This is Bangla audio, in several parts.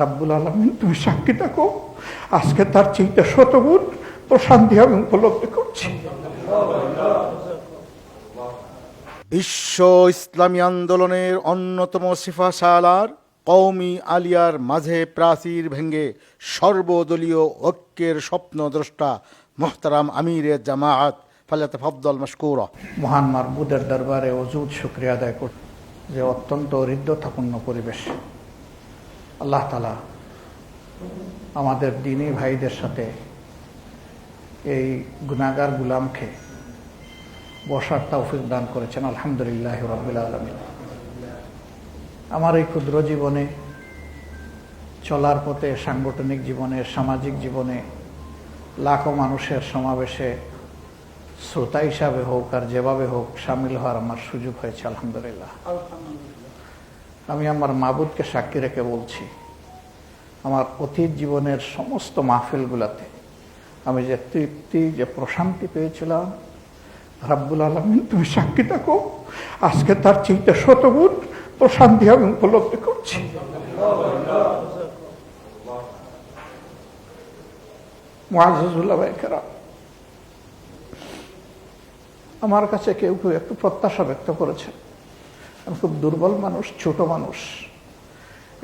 রাব্বুল আলামিন তুমি সাক্ষী থাকো, আজকে তার চাইতে শতগুণ প্রশান্তি আমি উপলব্ধি করছি। বিশ্ব ইসলামী আন্দোলনের অন্যতম সিফাসালার কওমি আলিয়ার মাঝে প্রাচীর ভেঙে সর্বদলীয় ঐক্যের স্বপ্নদ্রষ্টা মোহতারাম আমিরে জামায়াত ফালিয়াতাফাদ্দাল মাশকুরা। মহান মারবুদের দরবারে অযুত শুকরিয়া আদায় করছি যে অত্যন্ত হৃদ্যতাপূর্ণ পরিবেশ আল্লাহ তাআলা আমাদের দ্বীনী ভাইদের সাথে এই গুনাহগার গুলামকে বসার তৌফিক দান করেছেন। আলহামদুলিল্লাহ রাব্বিল আলামিন। আমার এই ক্ষুদ্র জীবনে চলার পথে, সাংগঠনিক জীবনে, সামাজিক জীবনে লাখো মানুষের সমাবেশে শ্রোতা হিসাবে হোক আর যেভাবে হোক সামিল হওয়ার আমার সুযোগ হয়েছে। আলহামদুলিল্লাহ। আমি আমার মাবুদকে সাক্ষী রেখে বলছি, আমার অতীত জীবনের সমস্ত মাহফিলগুলোতে আমি যে তৃপ্তি, যে প্রশান্তি পেয়েছিলাম, রাব্বুল আলামিন তুমি সাক্ষী থাকো, আজকে তার চাইতে শতগুণ প্রশান্তি আমি উপলব্ধি করছি। মুআজ্জাজুল আবাইকেরা, আমার কাছে কেউ কেউ একটু প্রত্যাশা ব্যক্ত করেছে, আমি খুব দুর্বল মানুষ, ছোট মানুষ,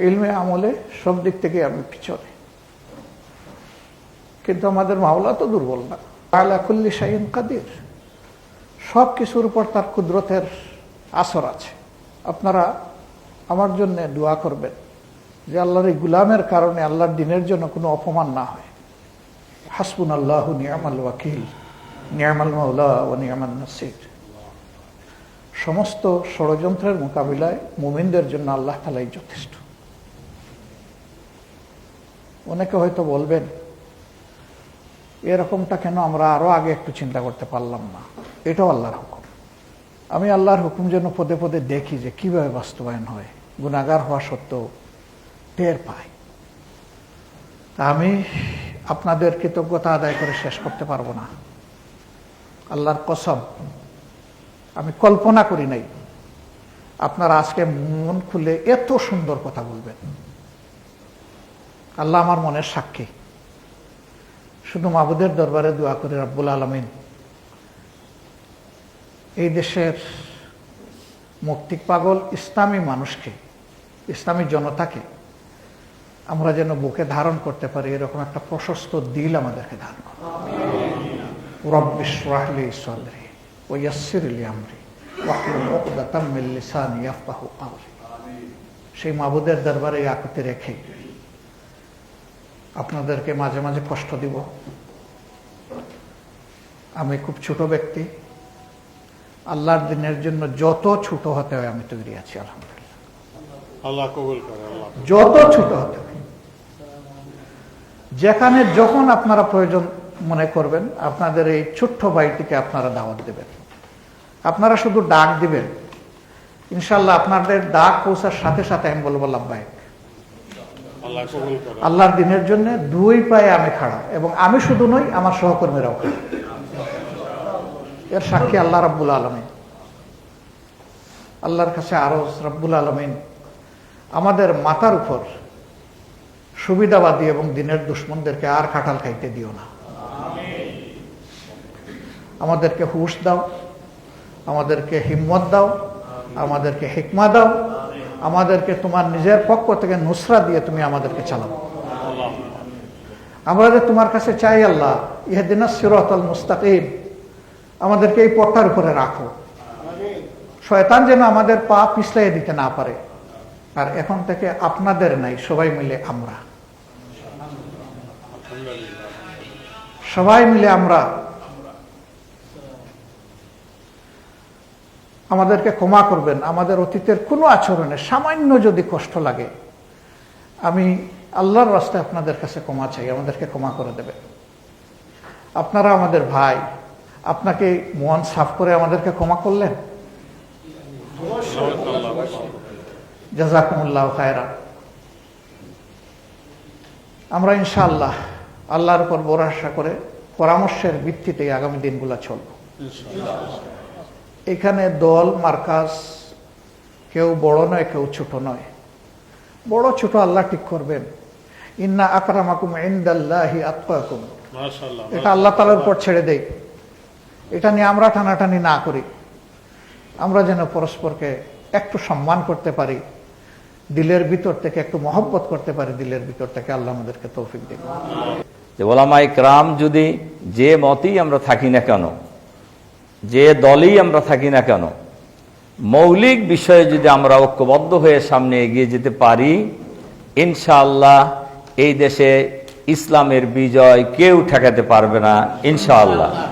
ইলমে আমলে সব দিক থেকে আমি পিছনে, কিন্তু আমাদের মাওলা তো দুর্বল না। আলা কুল্লি শাইইন কাদির, সব কিছুর উপর তার কুদরতের আসর আছে। আপনারা আমার জন্য দোয়া করবেন যে আল্লাহর এই গুলামের কারণে আল্লাহর দ্বীনের জন্য কোনো অপমান না হয়। হাসবুনাল্লাহু নি'মাল ওয়াকিল, নি'মাল মাওলা ওয়া নি'মান নাসির। সমস্ত ষড়যন্ত্রের মোকাবিলায় মুমিনদের জন্য আল্লাহ তাআলাই যথেষ্ট। অনেকে হয়তো বলবেন এরকমটা কেন আমরা আরো আগে একটু চিন্তা করতে পারলাম না। এটাও আল্লাহর হুকুম। আমি আল্লাহর হুকুম যেন পদে পদে দেখি যে কিভাবে বাস্তবায়ন হয়, গুনাহগার হওয়া সত্ত্বেও টের পাই। আমি আপনাদের কৃতজ্ঞতা আদায় করে শেষ করতে পারবো না। আল্লাহর কসম, আমি কল্পনা করি নাই আপনারা আজকে মন খুলে এত সুন্দর কথা বলবেন। আল্লাহ আমার মনের সাক্ষী। শুধু মাবুদের দরবারে দোয়া করে রাব্বুল আলামিন এই দেশের মুক্তিক পাগল ইসলামী মানুষকে, ইসলামী জনতাকে আমরা যেন বুকে ধারণ করতে পারি, এরকম একটা প্রশস্ত দিল আমাদেরকে দান করুন। রব্বি ইশরাহ লি সাদরি ওয়া ইয়াসসির লি আমরি ওয়াহলুল উকদাতাম মিন লিসানি ইয়াফকাহু কাওলি। সেই মাবুদের দরবারে আকুতি রেখে আপনাদেরকে মাঝে মাঝে কষ্ট দিব। আমি খুব ছোট ব্যক্তি, আল্লাহর দ্বীনের জন্য যত ছোট হতে হয় আমি তৈরি আছি। আলহামদুলিল্লাহ, আল্লাহ কবুল করে। যত ছোট হতে হয়, যেখানে যখন আপনারা প্রয়োজন মনে করবেন, আপনাদের এই ছোট্ট বাড়িটিকে আপনারা দাওয়াত দেবেন। আপনারা শুধু ডাক দিবেন, ইনশাল্লাহ আপনাদের ডাক পৌঁছার সাথে সাথে আমি বলবো লাব্বাইক। আল্লাহর দ্বীনের জন্য দুই পায়ে আমি খাড়া, এবং আমি শুধু নই, আমার সহকর্মীরাও খাড়া। এর সাক্ষী আল্লাহ রাব্বুল আলামিন। আল্লাহর কাছে আরজ, রাব্বুল আলামিন আমাদের মাথার উপর সুবিধাবাদী এবং দ্বীনের দুশমনদেরকে আর কাঁঠাল খাইতে দিও না। আমাদেরকে হুঁশ দাও, আমাদেরকে হিম্মত দাও, আমাদেরকে হিকমা দাও, আমাদেরকে তোমার নিজের পক্ষ থেকে নুসরা দিয়ে তুমি আমাদেরকে চালাও। আমরা তোমার কাছে চাই আল্লাহ, ইহদিনাস সিরাতাল মুস্তাকিম, আমাদেরকে এই পথটার উপরে রাখো। শয়তান যেন আমাদের পা পিছলাই দিতে না পারে। আর এখন থেকে আপনাদের নাই, সবাই মিলে আমরা, সবাই মিলে আমরা। আমাদেরকে ক্ষমা করবেন। আমাদের অতীতের কোনো আচরণে সামান্য যদি কষ্ট লাগে, আমি আল্লাহর রাস্তায় আপনাদের কাছে ক্ষমা চাই, আমাদেরকে ক্ষমা করে দেবেন। আপনারা আমাদের ভাই, আপনাকে মন সাফ করে আমাদেরকে ক্ষমা করলেন। জাযাকুমুল্লাহু খায়রান। আমরা ইনশাআল্লাহ আল্লাহর উপর ভরসা করে পরামর্শের ভিত্তিতে আগামী দিনগুলো চলব। এখানে দল মার্কাজ কেউ বড় নয়, কেউ ছোট নয়। বড় ছোট আল্লাহ ঠিক করবেন। ইন্না আকরামাকুম ইনদাল্লাহি আতকাকুম, মাশাআল্লাহ। এটা আল্লাহ তাআলার উপর ছেড়ে দেই। এটা নিয়ে আমরা টানাটানি না করি। আমরা যেন পরস্পরকে একটু সম্মান করতে পারি, দিলের ভিতর থেকে একটু মহব্বত করতে পারি, দিলের ভিতর থেকে। আল্লাহ আমাদেরকে তৌফিক দিন। যে ওলামায়ে কেরাম যদি যে মতেই আমরা থাকি না কেন, যে দলেই আমরা থাকি না কেন, মৌলিক বিষয়ে যদি আমরা ঐক্যবদ্ধ হয়ে সামনে এগিয়ে যেতে পারি, ইনশাআল্লাহ এই দেশে ইসলামের বিজয় কেউ ঠেকাতে পারবে না, ইনশাআল্লাহ।